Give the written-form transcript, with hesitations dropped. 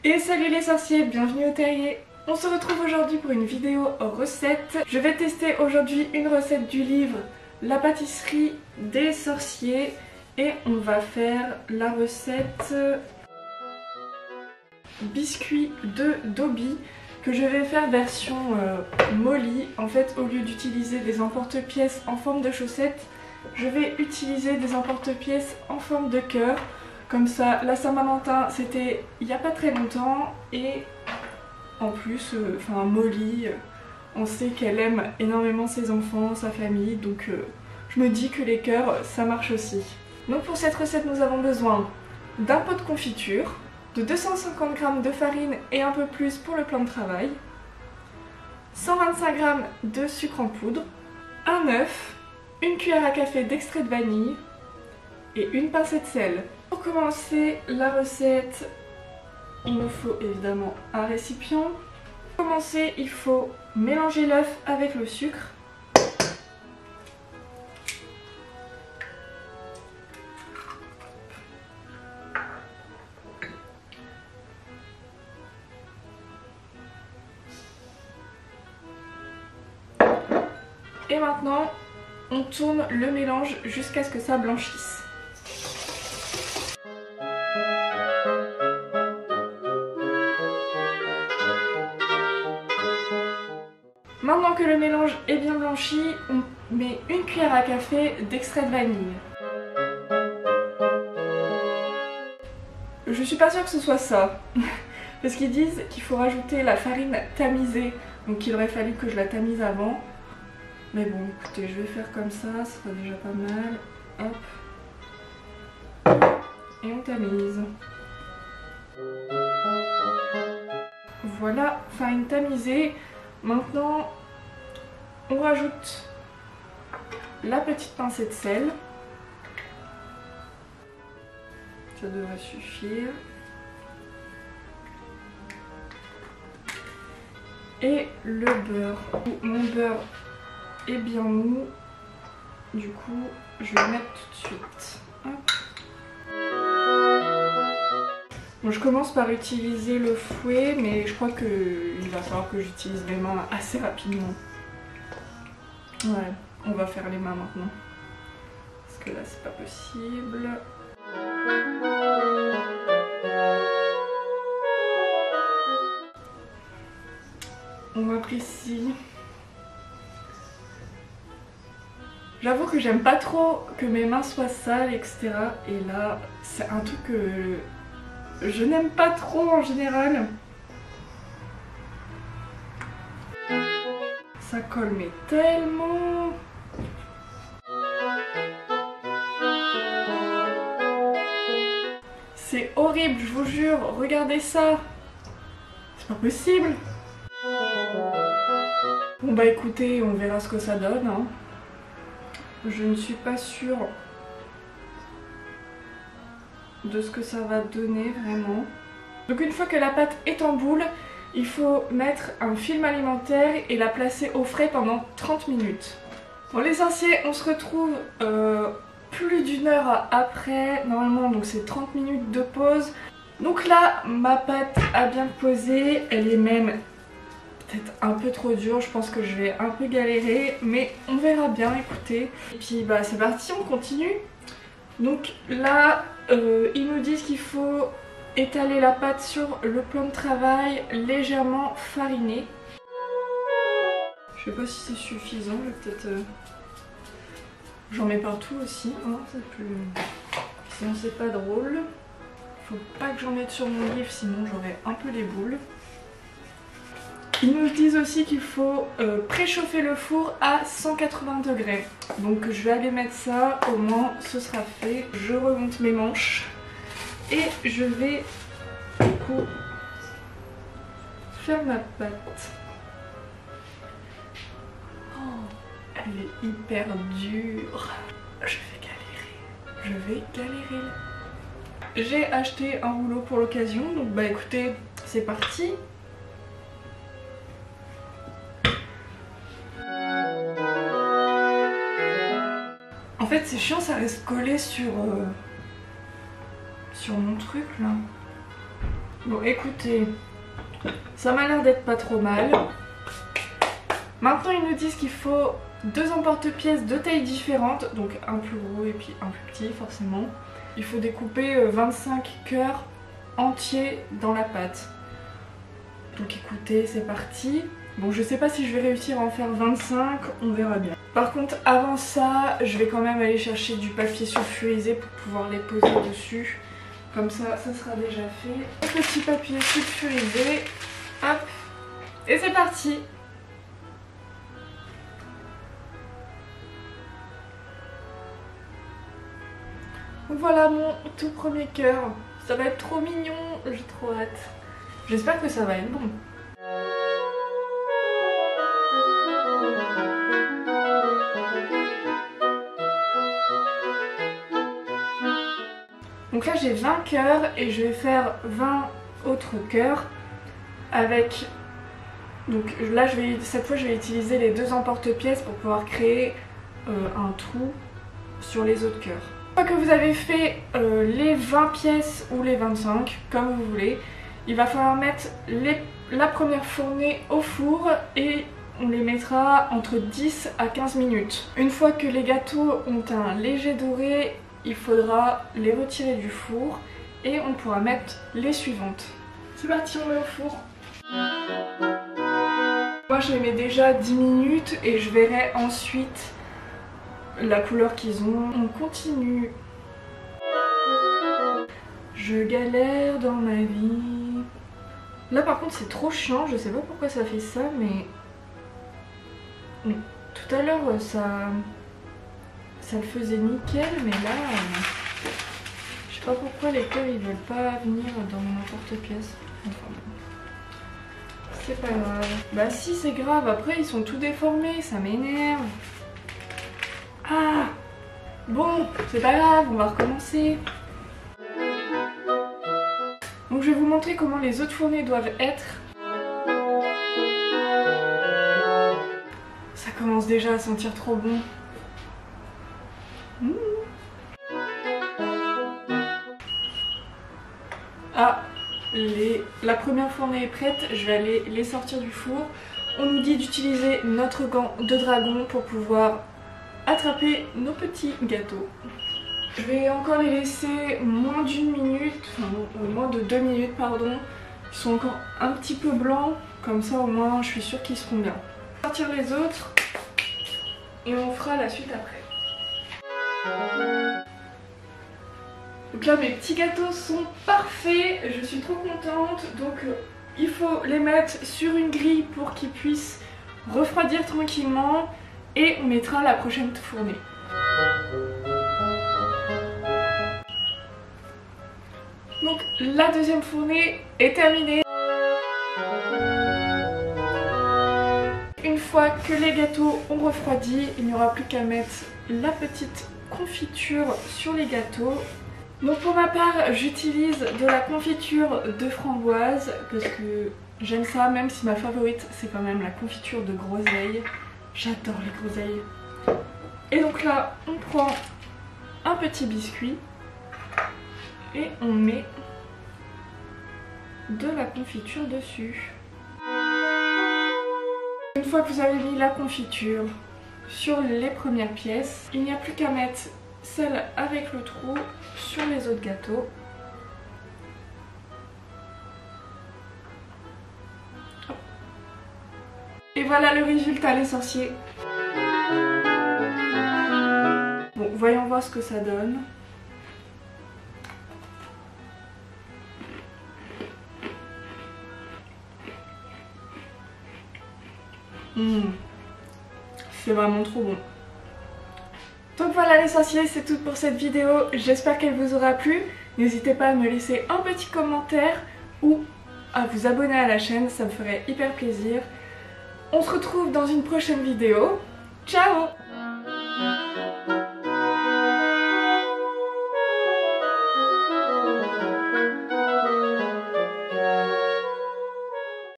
Et salut les sorciers, bienvenue au terrier. On se retrouve aujourd'hui pour une vidéo recette. Je vais tester aujourd'hui une recette du livre La pâtisserie des sorciers et on va faire la recette biscuit de Dobby que je vais faire version molly. En fait, au lieu d'utiliser des emporte-pièces en forme de chaussettes, je vais utiliser des emporte-pièces en forme de cœur. Comme ça, la Saint-Valentin, c'était il n'y a pas très longtemps et en plus, Molly, on sait qu'elle aime énormément ses enfants, sa famille, donc je me dis que les cœurs, ça marche aussi. Donc pour cette recette, nous avons besoin d'un pot de confiture, de 250 g de farine et un peu plus pour le plan de travail, 125 g de sucre en poudre, un œuf, une cuillère à café d'extrait de vanille et une pincée de sel. Pour commencer la recette, il nous faut évidemment un récipient. Pour commencer, il faut mélanger l'œuf avec le sucre. Et maintenant, on tourne le mélange jusqu'à ce que ça blanchisse. Maintenant que le mélange est bien blanchi, on met une cuillère à café d'extrait de vanille. Je suis pas sûre que ce soit ça, parce qu'ils disent qu'il faut rajouter la farine tamisée, donc il aurait fallu que je la tamise avant. Mais bon, écoutez, je vais faire comme ça, ça sera déjà pas mal. Hop. Et on tamise. Voilà, farine tamisée. Maintenant, on rajoute la petite pincée de sel. Ça devrait suffire. Et le beurre. Mon beurre est bien mou. Du coup, je vais le mettre tout de suite. Hop. Bon, je commence par utiliser le fouet, mais je crois qu'il va falloir que j'utilise les mains assez rapidement. Ouais, on va faire les mains maintenant. Parce que là, c'est pas possible. On va ici. J'avoue que j'aime pas trop que mes mains soient sales, etc. Et là, c'est un truc que je n'aime pas trop en général. Ça colle mais tellement. C'est horrible, je vous jure. Regardez ça. C'est pas possible. Bon bah écoutez, on verra ce que ça donne. Hein. Je ne suis pas sûre de ce que ça va donner vraiment. Donc une fois que la pâte est en boule, il faut mettre un film alimentaire et la placer au frais pendant 30 minutes. Bon les sorciers, on se retrouve plus d'une heure après, normalement donc c'est 30 minutes de pause. Donc là, ma pâte a bien posé, elle est même peut-être un peu trop dure, je pense que je vais un peu galérer, mais on verra bien, écoutez. Et puis bah c'est parti, on continue. Donc là, ils nous disent qu'il faut étaler la pâte sur le plan de travail légèrement fariné. Je sais pas si c'est suffisant, je vais peut-être... J'en mets partout aussi, hein, c'est plus... sinon c'est pas drôle. Faut pas que j'en mette sur mon livre, sinon j'aurai un peu les boules. Ils nous disent aussi qu'il faut préchauffer le four à 180 degrés. Donc je vais aller mettre ça, au moins ce sera fait. Je remonte mes manches et je vais du coup faire ma pâte. Oh, elle est hyper dure. Je vais galérer. J'ai acheté un rouleau pour l'occasion, donc bah écoutez, c'est parti. En fait c'est chiant, ça reste collé sur mon truc là. Bon écoutez, ça m'a l'air d'être pas trop mal. Maintenant ils nous disent qu'il faut 2 emporte-pièces de tailles différentes, donc un plus gros et puis un plus petit forcément. Il faut découper 25 cœurs entiers dans la pâte. Donc écoutez, c'est parti. Bon, je sais pas si je vais réussir à en faire 25, on verra bien. Par contre, avant ça, je vais quand même aller chercher du papier sulfurisé pour pouvoir les poser dessus. Comme ça, ça sera déjà fait. Petit papier sulfurisé, hop, et c'est parti. Voilà mon tout premier cœur. Ça va être trop mignon, j'ai trop hâte. J'espère que ça va être bon. Donc là j'ai 20 cœurs et je vais faire 20 autres cœurs avec... Donc là cette fois je vais utiliser les 2 emporte-pièces pour pouvoir créer un trou sur les autres cœurs. Une fois que vous avez fait les 20 pièces ou les 25, comme vous voulez, il va falloir mettre la première fournée au four et on les mettra entre 10 à 15 minutes. Une fois que les gâteaux ont un léger doré, il faudra les retirer du four et on pourra mettre les suivantes. C'est parti, on met au four. Moi je les mets déjà 10 minutes et je verrai ensuite la couleur qu'ils ont. On continue. Je galère dans ma vie. Là par contre c'est trop chiant, je sais pas pourquoi ça fait ça mais... Tout à l'heure ça le faisait nickel mais là... Je sais pas pourquoi les cœurs ils veulent pas venir dans mon emporte-pièce. Enfin bon. C'est pas grave. Bah si c'est grave, après ils sont tout déformés, ça m'énerve. Ah bon, c'est pas grave, on va recommencer. Donc je vais vous montrer comment les autres fournées doivent être. Ça commence déjà à sentir trop bon. Ah, la première fournée est prête, je vais aller les sortir du four. On nous dit d'utiliser notre gant de dragon pour pouvoir attraper nos petits gâteaux. Je vais encore les laisser moins d'1 minute, enfin moins de 2 minutes pardon. Ils sont encore un petit peu blancs, comme ça au moins je suis sûre qu'ils seront bien. On va sortir les autres et on fera la suite après. Donc là mes petits gâteaux sont parfaits, je suis trop contente. Donc il faut les mettre sur une grille pour qu'ils puissent refroidir tranquillement. Et on mettra la prochaine fournée. Donc la deuxième fournée est terminée. Une fois que les gâteaux ont refroidi, il n'y aura plus qu'à mettre la petite confiture sur les gâteaux. Donc pour ma part, j'utilise de la confiture de framboise parce que j'aime ça, même si ma favorite c'est quand même la confiture de groseille. J'adore les groseilles. Et donc là, on prend un petit biscuit et on met de la confiture dessus. Une fois que vous avez mis la confiture sur les premières pièces, il n'y a plus qu'à mettre celle avec le trou sur les autres gâteaux. Et voilà le résultat les sorciers. Bon, voyons voir ce que ça donne. C'est vraiment trop bon. Donc voilà les sorciers, c'est tout pour cette vidéo. J'espère qu'elle vous aura plu. N'hésitez pas à me laisser un petit commentaire ou à vous abonner à la chaîne, ça me ferait hyper plaisir. On se retrouve dans une prochaine vidéo. Ciao!